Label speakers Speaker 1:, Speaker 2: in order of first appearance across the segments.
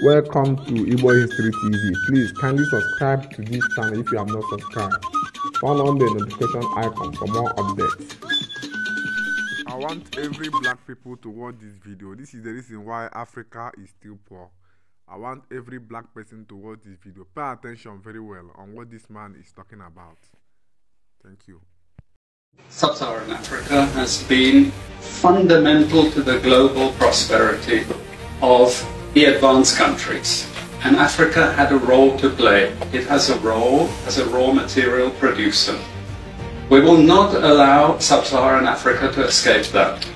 Speaker 1: Welcome to Igbo History TV. Please kindly subscribe to this channel if you have not subscribed. Turn on the notification icon for more updates. I want every black people to watch this video. This is the reason why Africa is still poor. I want every black person to watch this video. Pay attention very well on what this man is talking about. Thank you.
Speaker 2: Sub-Saharan Africa has been fundamental to the global prosperity of the advanced countries, and Africa had a role to play. It has a role as a raw material producer. We will not allow Sub-Saharan Africa to escape that.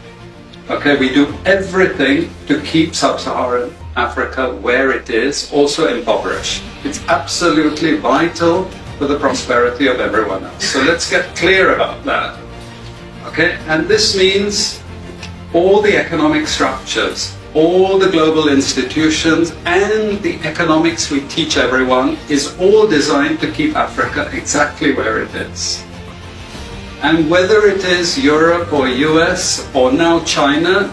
Speaker 2: Okay, we do everything to keep Sub-Saharan Africa where it is, also impoverished. It's absolutely vital for the prosperity of everyone else. So let's get clear about that. Okay, and this means all the economic structures, all the global institutions, and the economics we teach everyone is all designed to keep Africa exactly where it is. And whether it is Europe or US or now China,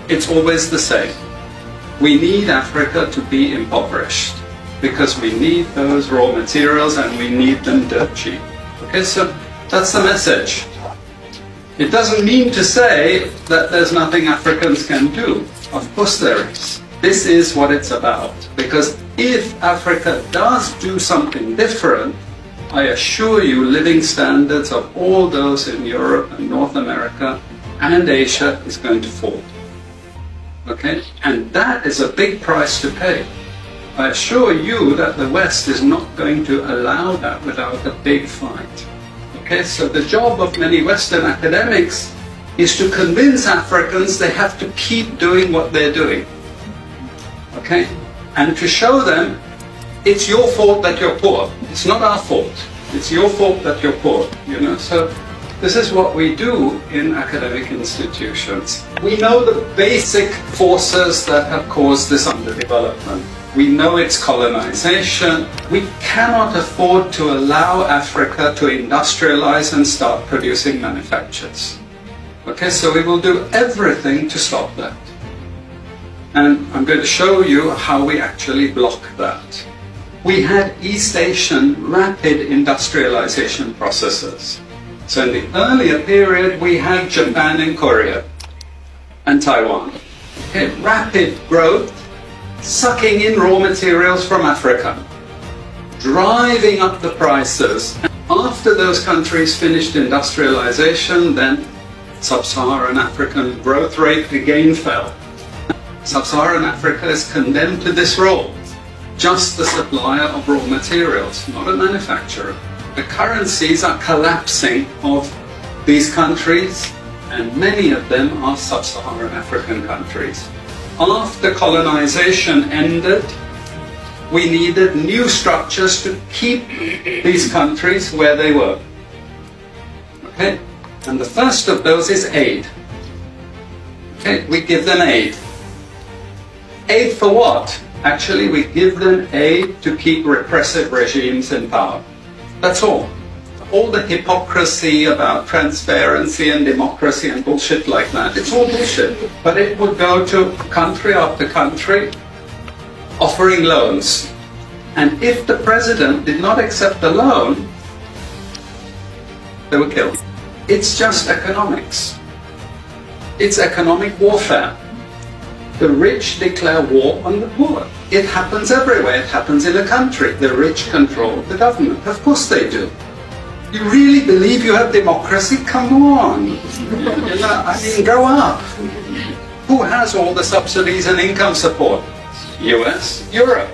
Speaker 2: it's always the same. We need Africa to be impoverished because we need those raw materials and we need them dirt cheap. Okay, so that's the message. It doesn't mean to say that there's nothing Africans can do. Of course there is. This is what it's about. Because if Africa does do something different, I assure you living standards of all those in Europe and North America and Asia is going to fall. Okay? And that is a big price to pay. I assure you that the West is not going to allow that without a big fight. Okay, so the job of many Western academics is to convince Africans they have to keep doing what they're doing. Okay, and to show them it's your fault that you're poor. It's not our fault. It's your fault that you're poor. You know, so this is what we do in academic institutions. We know the basic forces that have caused this underdevelopment. We know it's colonization. We cannot afford to allow Africa to industrialize and start producing manufactures. Okay, so we will do everything to stop that. And I'm going to show you how we actually block that. We had East Asian rapid industrialization processes. So in the earlier period, we had Japan and Korea and Taiwan. Okay, rapid growth, sucking in raw materials from Africa, driving up the prices. And after those countries finished industrialization, then Sub-Saharan African growth rate again fell. Sub-Saharan Africa is condemned to this role, just the supplier of raw materials, not a manufacturer. The currencies are collapsing of these countries, and many of them are Sub-Saharan African countries. After colonization ended, we needed new structures to keep these countries where they were. Okay? And the first of those is aid. Okay? We give them aid. Aid for what? Actually, we give them aid to keep repressive regimes in power. That's all. All the hypocrisy about transparency and democracy and bullshit like that, it's all bullshit. But it would go to country after country offering loans. And if the president did not accept the loan, they were killed. It's just economics. It's economic warfare. The rich declare war on the poor. It happens everywhere. It happens in a country. The rich control the government. Of course they do. You really believe you have democracy? Come on. You know, I mean, grow up. Who has all the subsidies and income support? US, Europe.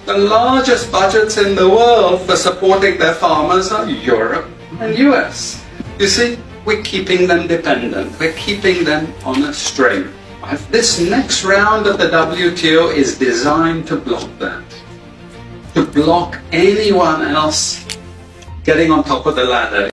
Speaker 2: The largest budgets in the world for supporting their farmers are Europe and US. You see, we're keeping them dependent. We're keeping them on a string. This next round of the WTO is designed to block that. To block anyone else getting on top of the ladder.